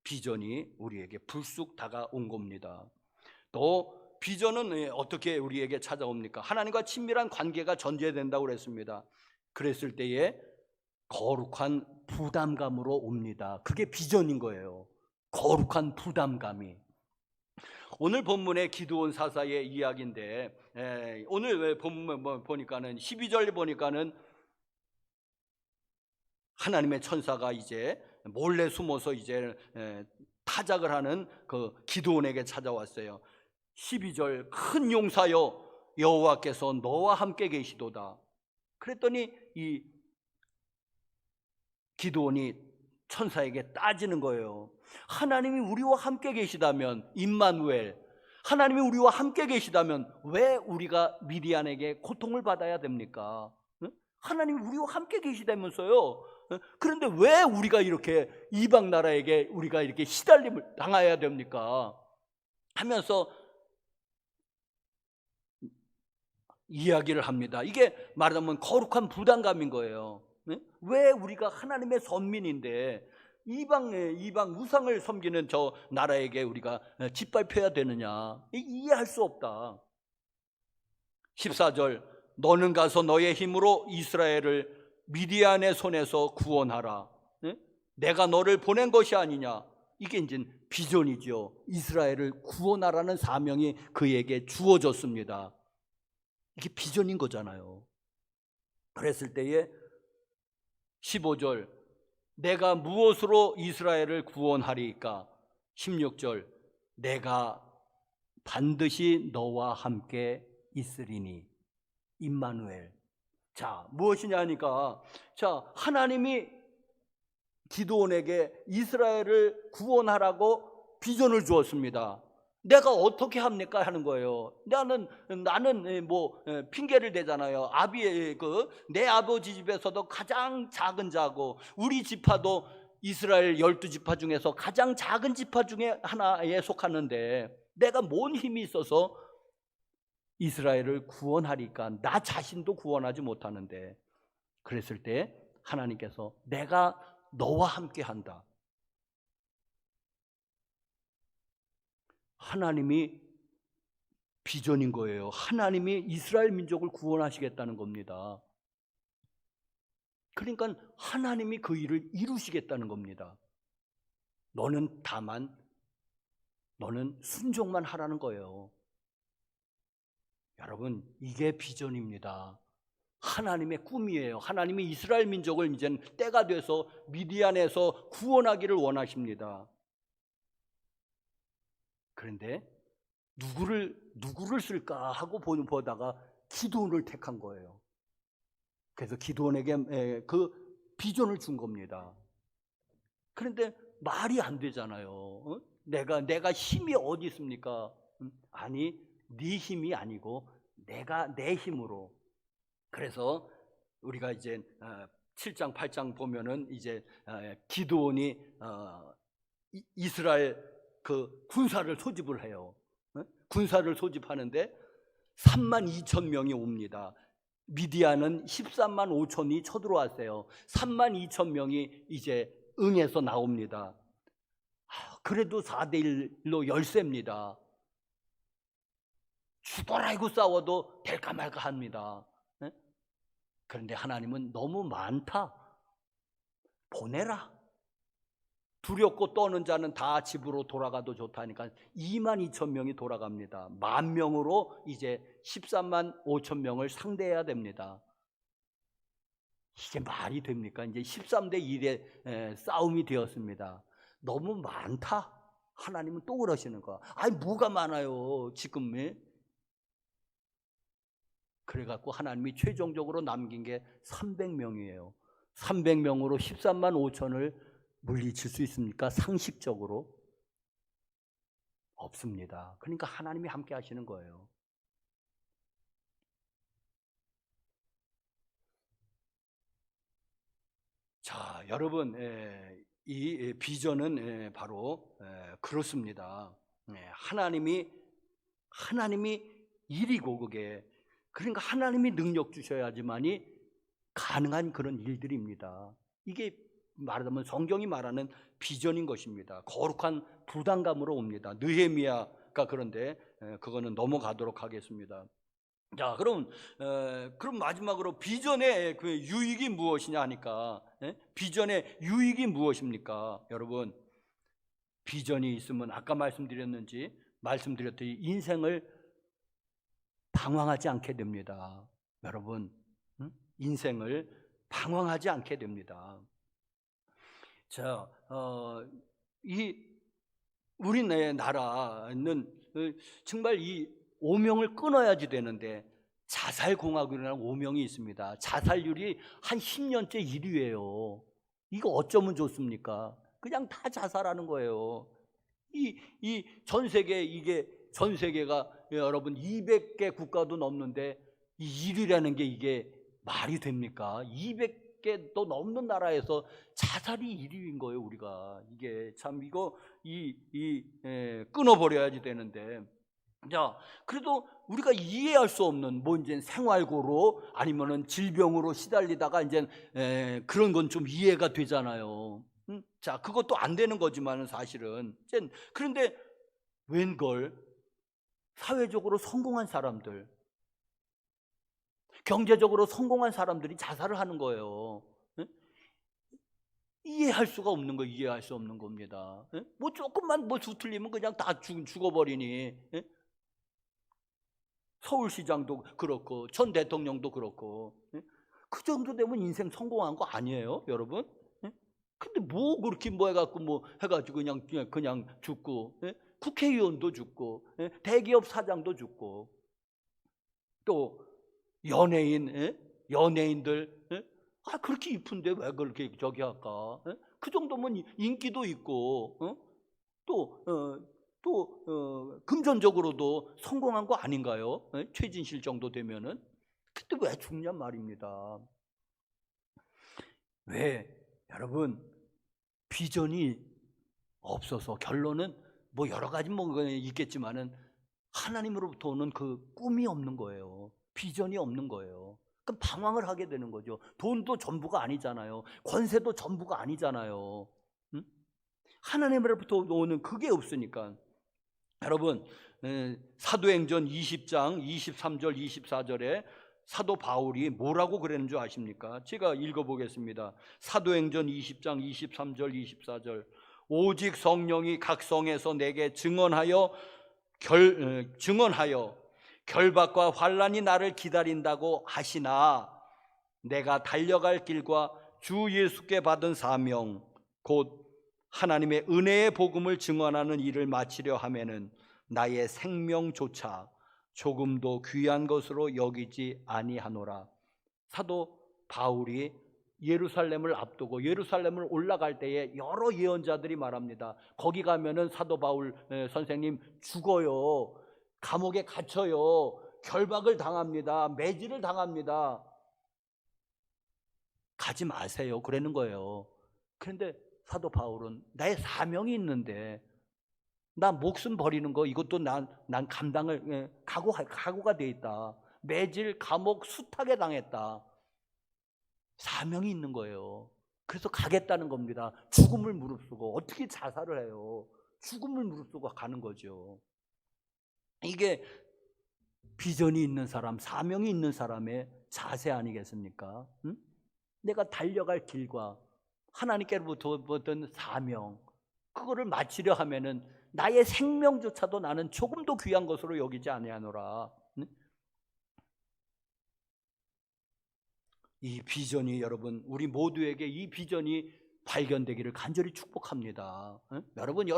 비전이 우리에게 불쑥 다가온 겁니다. 또 비전은 어떻게 우리에게 찾아옵니까? 하나님과 친밀한 관계가 전제된다고 그랬습니다. 그랬을 때에 거룩한 부담감으로 옵니다. 그게 비전인 거예요. 거룩한 부담감이. 오늘 본문의 기드온 사사의 이야기인데, 오늘 본문 보니까는 12절 보니까는 하나님의 천사가 이제 몰래 숨어서 이제 타작을 하는 그 기드온에게 찾아왔어요. 12절, 큰 용사여 여호와께서 너와 함께 계시도다. 그랬더니 이 기드온이 천사에게 따지는 거예요. 하나님이 우리와 함께 계시다면, 임마누엘, 하나님이 우리와 함께 계시다면 왜 우리가 미디안에게 고통을 받아야 됩니까? 하나님이 우리와 함께 계시다면서요. 그런데 왜 우리가 이렇게 이방 나라에게 우리가 이렇게 시달림을 당해야 됩니까? 하면서 이야기를 합니다. 이게 말하자면 거룩한 부담감인 거예요. 왜 우리가 하나님의 선민인데 이방 우상을 섬기는 저 나라에게 우리가 짓밟혀야 되느냐, 이해할 수 없다. 14절, 너는 가서 너의 힘으로 이스라엘을 미디안의 손에서 구원하라. 내가 너를 보낸 것이 아니냐. 이게 이제 비전이죠. 이스라엘을 구원하라는 사명이 그에게 주어졌습니다. 이게 비전인 거잖아요. 그랬을 때에 15절, 내가 무엇으로 이스라엘을 구원하리까? 16절, 내가 반드시 너와 함께 있으리니. 임마누엘. 자, 무엇이냐 하니까, 자, 하나님이 기드온에게 이스라엘을 구원하라고 비전을 주었습니다. 내가 어떻게 합니까? 하는 거예요. 나는 핑계를 대잖아요. 내 아버지 집에서도 가장 작은 자고, 우리 지파도 이스라엘 12지파 중에서 가장 작은 지파 중에 하나에 속하는데, 내가 뭔 힘이 있어서 이스라엘을 구원하리까? 나 자신도 구원하지 못하는데. 그랬을 때 하나님께서 내가 너와 함께 한다. 하나님이 비전인 거예요. 하나님이 이스라엘 민족을 구원하시겠다는 겁니다. 그러니까 하나님이 그 일을 이루시겠다는 겁니다. 너는 순종만 하라는 거예요. 여러분, 이게 비전입니다. 하나님의 꿈이에요. 하나님이 이스라엘 민족을 이제는 때가 돼서 미디안에서 구원하기를 원하십니다. 그런데 누구를 쓸까 하고 보다가 기드온을 택한 거예요. 그래서 기드온에게 그 비전을 준 겁니다. 그런데 말이 안 되잖아요. 내가 힘이 어디 있습니까? 아니, 네 힘이 아니고 내가 내 힘으로. 그래서 우리가 이제 7장 8장 보면은 이제 기드온이 이스라엘 그 군사를 소집을 해요. 군사를 소집하는데 32,000명이 옵니다. 미디안은 13만 5천이 쳐들어왔어요. 32,000명이 이제 응해서 나옵니다. 그래도 4대1로 열세입니다. 죽어라고 싸워도 될까 말까 합니다. 그런데 하나님은 너무 많다, 보내라. 두렵고 떠는 자는 다 집으로 돌아가도 좋다니까 22,000명이 돌아갑니다. 10,000명으로 이제 13만 5천 명을 상대해야 됩니다. 이게 말이 됩니까? 이제 13대 1의 싸움이 되었습니다. 너무 많다. 하나님은 또 그러시는 거야. 아니, 뭐가 많아요 지금. 그래갖고 하나님이 최종적으로 남긴 게 300명이에요. 300명으로 13만 5천을 물리칠 수 있습니까? 상식적으로 없습니다. 그러니까 하나님이 함께 하시는 거예요. 자, 여러분, 이 비전은 바로 그렇습니다. 하나님이 일이고, 그게 그러니까 하나님이 능력 주셔야지만이 가능한 그런 일들입니다. 이게 말하자면 성경이 말하는 비전인 것입니다. 거룩한 부담감으로 옵니다. 느헤미야가 그런데 그거는 넘어가도록 하겠습니다. 자, 그럼 마지막으로 비전의 그 유익이 무엇이냐 하니까, 비전의 유익이 무엇입니까? 여러분, 비전이 있으면 아까 말씀드렸는지 말씀드렸듯이 인생을 방황하지 않게 됩니다. 여러분, 인생을 방황하지 않게 됩니다. 자, 우리나라는 정말 이 오명을 끊어야지 되는데 자살공화국이라는 오명이 있습니다. 자살률이 한 10년째 1위예요. 이거 어쩌면 좋습니까? 그냥 다 자살하는 거예요. 이 전 세계, 이게 전 세계가 여러분 200개 국가도 넘는데 이 1위라는 게 이게 말이 됩니까? 200개도 넘는 나라에서 자살이 1위인 거예요. 우리가 이게 참 이거 끊어버려야지 되는데, 자, 그래도 우리가 이해할 수 없는 뭐 이제 생활고로 아니면은 질병으로 시달리다가 이제 그런 건 좀 이해가 되잖아요. 자, 그것도 안 되는 거지만은 사실은 그런데 웬걸 사회적으로 성공한 사람들, 경제적으로 성공한 사람들이 자살을 하는 거예요. 이해할 수가 없는 거, 이해할 수 없는 겁니다. 뭐 조금만 뭐 뒤틀리면 그냥 다 죽어버리니. 서울시장도 그렇고 전 대통령도 그렇고, 그 정도 되면 인생 성공한 거 아니에요, 여러분? 근데 뭐 그렇게 뭐 해갖고 뭐 해가지고 그냥 죽고, 국회의원도 죽고, 대기업 사장도 죽고, 또 연예인들, 그렇게 이쁜데 왜 그렇게 저기 할까? 그 정도면 인기도 있고, 또 금전적으로도 성공한 거 아닌가요? 최진실 정도 되면은. 근데 왜 죽냐 말입니다. 왜? 여러분, 비전이 없어서, 결론은 뭐 여러 가지 뭐 있겠지만은 하나님으로부터 오는 그 꿈이 없는 거예요. 비전이 없는 거예요. 그럼 방황을 하게 되는 거죠. 돈도 전부가 아니잖아요. 권세도 전부가 아니잖아요. 하나님으로부터 오는 그게 없으니까. 여러분, 사도행전 20장 23절 24절에 사도 바울이 뭐라고 그랬는 줄 아십니까? 제가 읽어보겠습니다. 사도행전 20장 23절 24절. 오직 성령이 각 성에서 내게 증언하여 결박과 환난이 나를 기다린다고 하시나 내가 달려갈 길과 주 예수께 받은 사명 곧 하나님의 은혜의 복음을 증언하는 일을 마치려 하면은 나의 생명조차 조금도 귀한 것으로 여기지 아니하노라. 사도 바울이 예루살렘을 앞두고 예루살렘을 올라갈 때에 여러 예언자들이 말합니다. 거기 가면은 사도 바울 선생님 죽어요, 감옥에 갇혀요, 결박을 당합니다, 매질을 당합니다, 가지 마세요 그러는 거예요. 그런데 사도 바울은 나의 사명이 있는데 나 목숨 버리는 거 이것도 난 감당을 각오가 돼 있다. 매질, 감옥, 수탁에 당했다. 사명이 있는 거예요. 그래서 가겠다는 겁니다. 죽음을 무릅쓰고. 어떻게 자살을 해요? 죽음을 무릅쓰고 가는 거죠. 이게 비전이 있는 사람, 사명이 있는 사람의 자세 아니겠습니까? 내가 달려갈 길과 하나님께로부터 받은 사명, 그거를 마치려 하면은 나의 생명조차도 나는 조금도 귀한 것으로 여기지 아니하노라. 이 비전이, 여러분, 우리 모두에게 이 비전이 발견되기를 간절히 축복합니다. 여러분,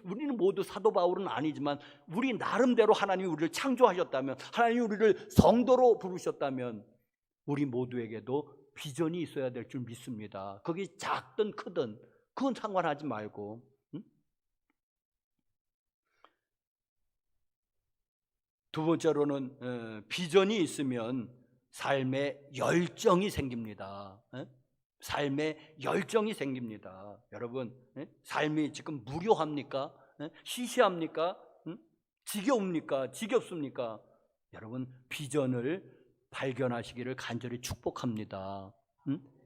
우리는 모두 사도 바울은 아니지만 우리 나름대로 하나님이 우리를 창조하셨다면, 하나님이 우리를 성도로 부르셨다면 우리 모두에게도 비전이 있어야 될 줄 믿습니다. 그게 작든 크든 그건 상관하지 말고. 두 번째로는 비전이 있으면 삶에 열정이 생깁니다. 삶에 열정이 생깁니다. 여러분, 삶이 지금 무료합니까? 시시합니까? 지겨웁니까? 지겹습니까? 여러분, 비전을 발견하시기를 간절히 축복합니다.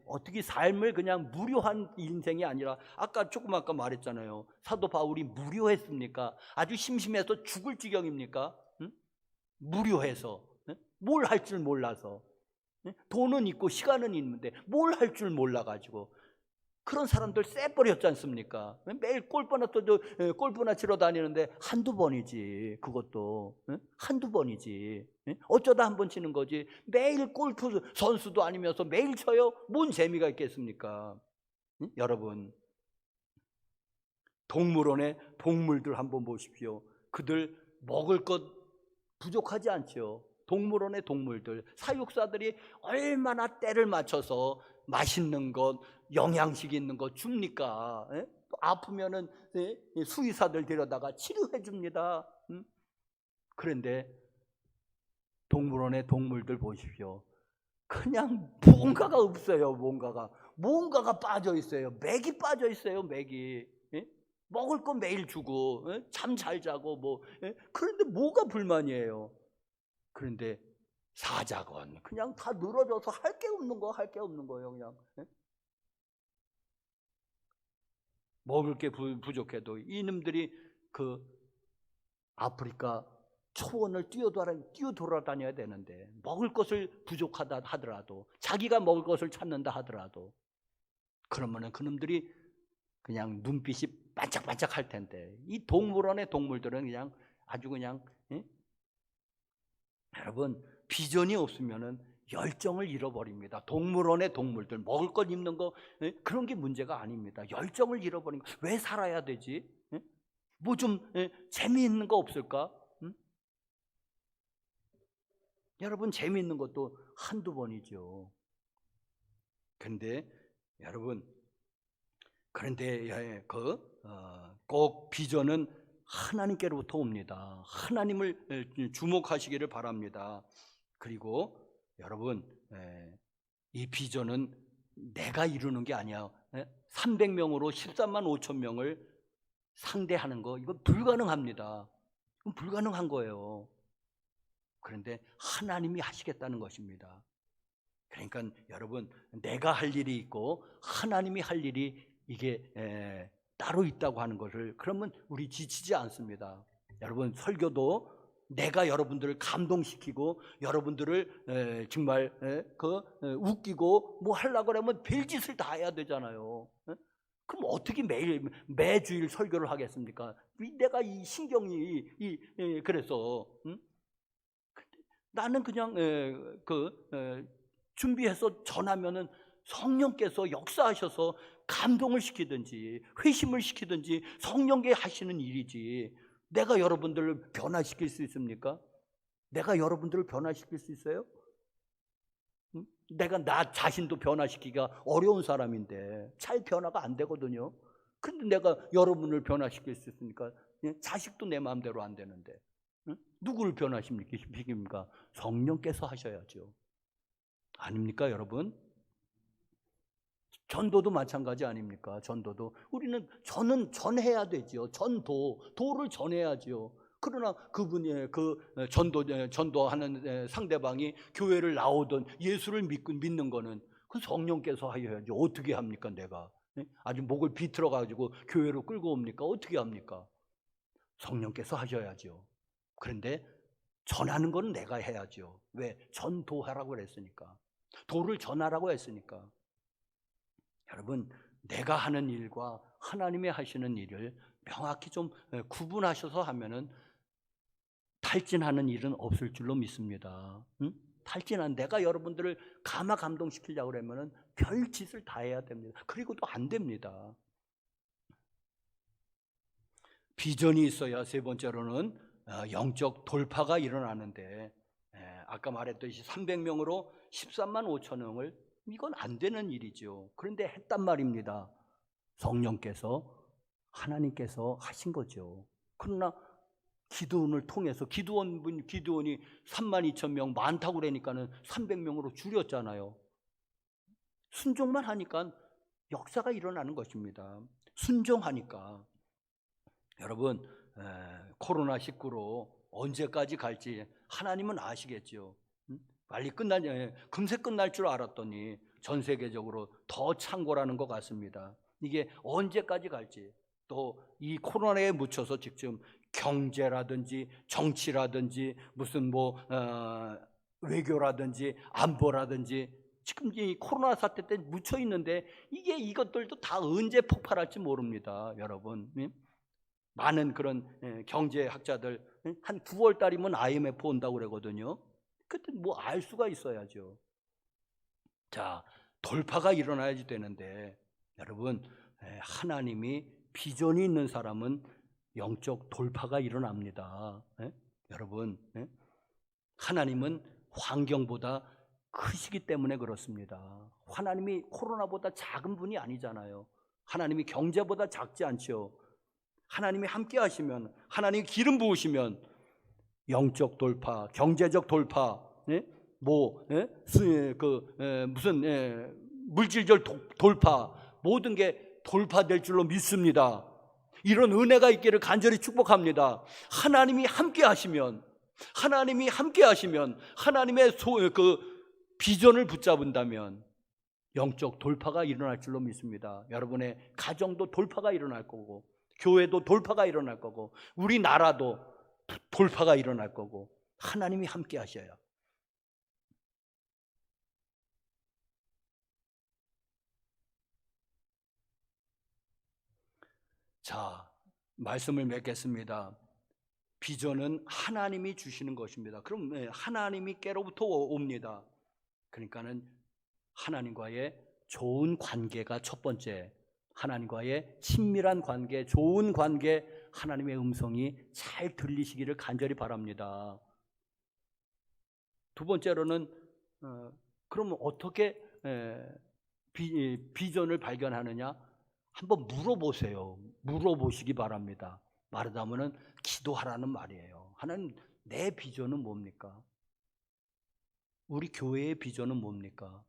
어떻게 삶을 그냥 무료한 인생이 아니라, 아까 말했잖아요. 사도 바울이 무료했습니까? 아주 심심해서 죽을 지경입니까? 무료해서, 뭘 할 줄 몰라서, 돈은 있고 시간은 있는데 뭘 할 줄 몰라가지고 그런 사람들 쎄버렸지 않습니까? 매일 골프나 치러 다니는데 한두 번이지. 그것도 한두 번이지. 어쩌다 한 번 치는 거지. 매일 골프 선수도 아니면서 매일 쳐요? 뭔 재미가 있겠습니까? 여러분, 동물원의 동물들 한번 보십시오. 그들 먹을 것 부족하지 않죠. 동물원의 동물들, 사육사들이 얼마나 때를 맞춰서 맛있는 것, 영양식 있는 것 줍니까? 또 아프면은 수의사들 데려다가 치료해 줍니다. 그런데 동물원의 동물들 보십시오. 그냥 뭔가가 없어요. 뭔가가 빠져 있어요. 맥이 빠져 있어요. 맥이. 먹을 거 매일 주고 잠 잘 자고 그런데 뭐가 불만이에요? 그런데 사자건 그냥 다 늘어져서 할 게 없는 거예요. 그냥 먹을 게 부족해도 이놈들이 그 아프리카 초원을 뛰어돌아다녀야 되는데 먹을 것을 부족하다 하더라도 자기가 먹을 것을 찾는다 하더라도 그러면은 그놈들이 그냥 눈빛이 반짝반짝할 텐데 이 동물원의 동물들은 그냥 아주 그냥 여러분 비전이 없으면은 열정을 잃어버립니다. 동물원의 동물들 먹을 것 입는 거 그런 게 문제가 아닙니다. 열정을 잃어버린 거. 왜 살아야 되지? 뭐 좀 재미있는 거 없을까? 여러분 재미있는 것도 한두 번이죠. 그런데 여러분 꼭 비전은 하나님께로부터 옵니다. 하나님을 주목하시기를 바랍니다. 그리고 여러분 이 비전은 내가 이루는 게 아니야. 300명으로 13만 5천 명을 상대하는 거 이거 불가능합니다. 이건 불가능한 거예요. 그런데 하나님이 하시겠다는 것입니다. 그러니까 여러분 내가 할 일이 있고 하나님이 할 일이 이게 따로 있다고 하는 것을 그러면 우리 지치지 않습니다. 여러분 설교도 내가 여러분들을 감동시키고 여러분들을 정말 웃기고 뭐 하려고 그러면 별짓을 다 해야 되잖아요. 그럼 어떻게 매주일 설교를 하겠습니까? 내가 이 신경이 그래서 나는 그냥 준비해서 전하면은 성령께서 역사하셔서 감동을 시키든지 회심을 시키든지 성령께 하시는 일이지 내가 여러분들을 변화시킬 수 있습니까? 내가 여러분들을 변화시킬 수 있어요? 내가 나 자신도 변화시키기가 어려운 사람인데 잘 변화가 안 되거든요. 근데 내가 여러분을 변화시킬 수 있습니까? 자식도 내 마음대로 안 되는데 누구를 변화시킵니까? 성령께서 하셔야죠. 아닙니까 여러분? 전도도 마찬가지 아닙니까? 전도도 우리는 전해야 되죠. 도를 전해야죠. 그러나 그분이 전도하는 상대방이 교회를 나오든 예수를 믿는 거는 그 성령께서 하셔야지. 어떻게 합니까 내가? 아주 목을 비틀어 가지고 교회로 끌고 옵니까? 어떻게 합니까? 성령께서 하셔야죠. 그런데 전하는 건 내가 해야죠. 왜? 전도하라고 그랬으니까. 도를 전하라고 했으니까. 여러분 내가 하는 일과 하나님이 하시는 일을 명확히 좀 구분하셔서 하면은 탈진하는 일은 없을 줄로 믿습니다. 탈진한 내가 여러분들을 감동시키려고 그러면은 별 짓을 다 해야 됩니다. 그리고 또 안 됩니다. 비전이 있어야 세 번째로는 영적 돌파가 일어나는데 아까 말했듯이 300명으로 13만 5천 명을 이건 안 되는 일이죠. 그런데 했단 말입니다. 성령께서 하나님께서 하신 거죠. 그러나 기드온을 통해서 기드온이 3만 2천 명 많다고 그러니까는 300명으로 줄였잖아요. 순종만 하니까 역사가 일어나는 것입니다. 순종하니까. 여러분 코로나19로 언제까지 갈지 하나님은 아시겠죠. 빨리 금세 끝날 줄 알았더니 전 세계적으로 더 창궐하는 것 같습니다. 이게 언제까지 갈지 또 이 코로나에 묻혀서 지금 경제라든지 정치라든지 무슨 외교라든지 안보라든지 지금 이 코로나 사태 때 묻혀 있는데 이것들도 다 언제 폭발할지 모릅니다, 여러분. 많은 그런 경제학자들 한 9월 달이면 IMF 온다고 그러거든요. 그때 뭐 알 수가 있어야죠. 자, 돌파가 일어나야지 되는데 여러분, 하나님이 비전이 있는 사람은 영적 돌파가 일어납니다. 여러분, 하나님은 환경보다 크시기 때문에 그렇습니다. 하나님이 코로나보다 작은 분이 아니잖아요. 하나님이 경제보다 작지 않죠. 하나님이 함께 하시면, 하나님이 기름 부으시면 영적 돌파, 경제적 돌파, 무슨 물질적 돌파, 모든 게 돌파될 줄로 믿습니다. 이런 은혜가 있기를 간절히 축복합니다. 하나님이 함께 하시면, 하나님의 비전을 붙잡은다면 영적 돌파가 일어날 줄로 믿습니다. 여러분의 가정도 돌파가 일어날 거고, 교회도 돌파가 일어날 거고, 우리나라도 돌파가 일어날 거고, 하나님이 함께 하셔야. 자, 말씀을 맺겠습니다. 비전은 하나님이 주시는 것입니다. 그럼 하나님께로부터 옵니다. 그러니까는 하나님과의 좋은 관계가 첫 번째, 하나님과의 친밀한 관계, 좋은 관계, 하나님의 음성이 잘 들리시기를 간절히 바랍니다. 두 번째로는 그러면 어떻게 비전을 발견하느냐? 한번 물어보세요. 물어보시기 바랍니다. 말하자면은 기도하라는 말이에요. 하나님, 내 비전은 뭡니까? 우리 교회의 비전은 뭡니까?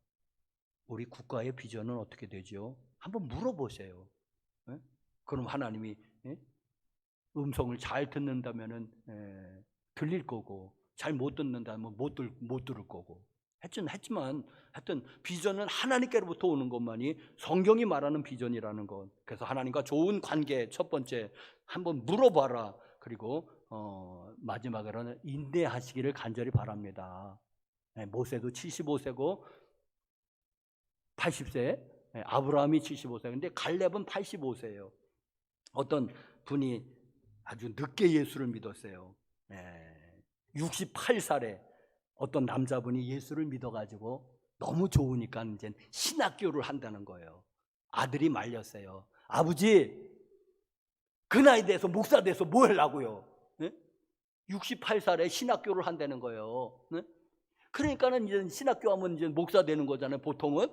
우리 국가의 비전은 어떻게 되죠? 한번 물어보세요. 그럼 하나님이 음성을 잘 듣는다면은 들릴 거고, 잘 못 듣는다면 못 들을 거고. 하여튼 비전은 하나님께로부터 오는 것만이 성경이 말하는 비전이라는 것. 그래서 하나님과 좋은 관계, 첫 번째 한번 물어봐라. 그리고 마지막으로는 인내하시기를 간절히 바랍니다. 모세도 75세고 80세, 아브라함이 75세. 근데 갈렙은 85세예요. 어떤 분이 아주 늦게 예수를 믿었어요. 68살에 어떤 남자분이 예수를 믿어가지고 너무 좋으니까 이제 신학교를 한다는 거예요. 아들이 말렸어요. 아버지, 그 나이 돼서 목사 돼서 뭐 하려고요? 68살에 신학교를 한다는 거예요. 그러니까는 이제 신학교 하면 이제 목사 되는 거잖아요, 보통은.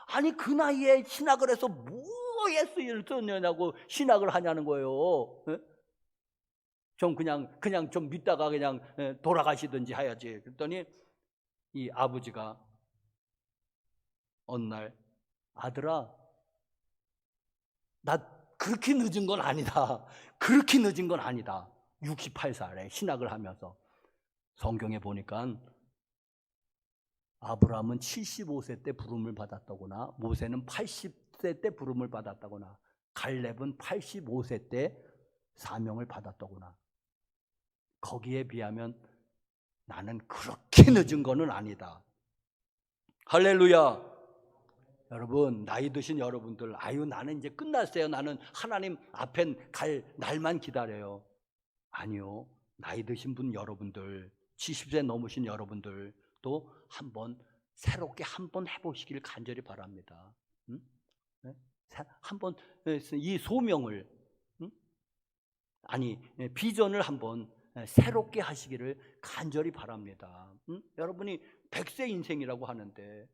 아니, 그 나이에 신학을 해서 뭐 예수를 듣느냐고 신학을 하냐는 거예요. 좀 그냥 좀 믿다가 그냥 돌아가시든지 해야지. 그랬더니 이 아버지가 어느 날, 아들아, 나 그렇게 늦은 건 아니다. 그렇게 늦은 건 아니다. 68살에 신학을 하면서. 성경에 보니까 아브라함은 75세 때 부름을 받았다거나, 모세는 80세 때 부름을 받았다거나, 갈렙은 85세 때 사명을 받았다거나. 거기에 비하면 나는 그렇게 늦은 거는 아니다. 할렐루야. 여러분, 나이 드신 여러분들, 아유, 나는 이제 끝났어요. 나는 하나님 앞에 갈 날만 기다려요. 아니요. 나이 드신 분 여러분들, 70세 넘으신 여러분들 또 한번 새롭게 한번 해보시길 간절히 바랍니다. 한번 이 소명을, 비전을 한번 새롭게 하시기를 간절히 바랍니다. 여러분이 100세 인생이라고 하는데,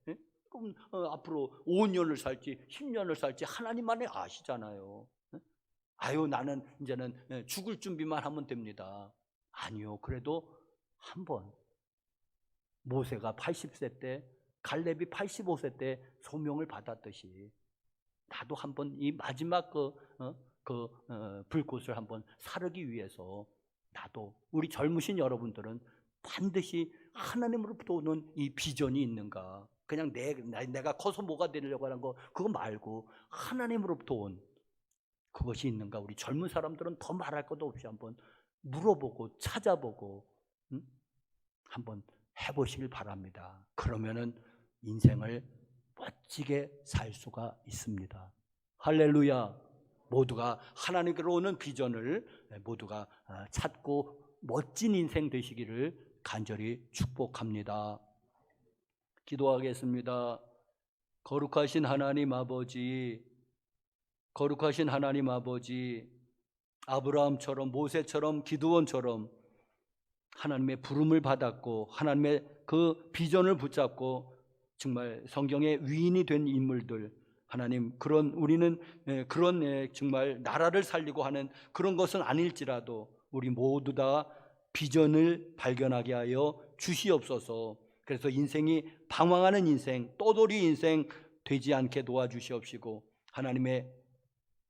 그럼 앞으로 5년을 살지 10년을 살지 하나님만이 아시잖아요. 아유, 나는 이제는 죽을 준비만 하면 됩니다. 아니요. 그래도 한번 모세가 80세 때, 갈렙이 85세 때 소명을 받았듯이 나도 한번 이 마지막 불꽃을 한번 사르기 위해서, 나도, 우리 젊으신 여러분들은 반드시 하나님으로부터 오는 이 비전이 있는가? 그냥 내가 커서 뭐가 되려고 하는 거 그거 말고 하나님으로부터 온 그것이 있는가? 우리 젊은 사람들은 더 말할 것도 없이 한번 물어보고 찾아보고 한번 해보시길 바랍니다. 그러면은 인생을 멋지게 살 수가 있습니다. 할렐루야. 모두가 하나님께로 오는 비전을 모두가 찾고 멋진 인생 되시기를 간절히 축복합니다. 기도하겠습니다. 거룩하신 하나님 아버지, 거룩하신 하나님 아버지, 아브라함처럼 모세처럼 기드온처럼 하나님의 부름을 받았고 하나님의 그 비전을 붙잡고 정말 성경의 위인이 된 인물들, 하나님, 그런 우리는 그런 정말 나라를 살리고 하는 그런 것은 아닐지라도 우리 모두 다 비전을 발견하게 하여 주시옵소서. 그래서 인생이 방황하는 인생, 떠돌이 인생 되지 않게 도와주시옵시고 하나님의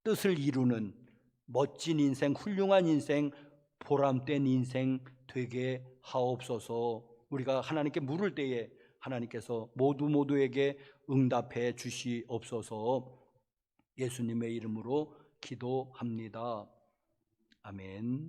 뜻을 이루는 멋진 인생, 훌륭한 인생, 보람된 인생 되게 하옵소서. 우리가 하나님께 물을 때에 하나님께서 모두에게 응답해 주시옵소서. 예수님의 이름으로 기도합니다. 아멘.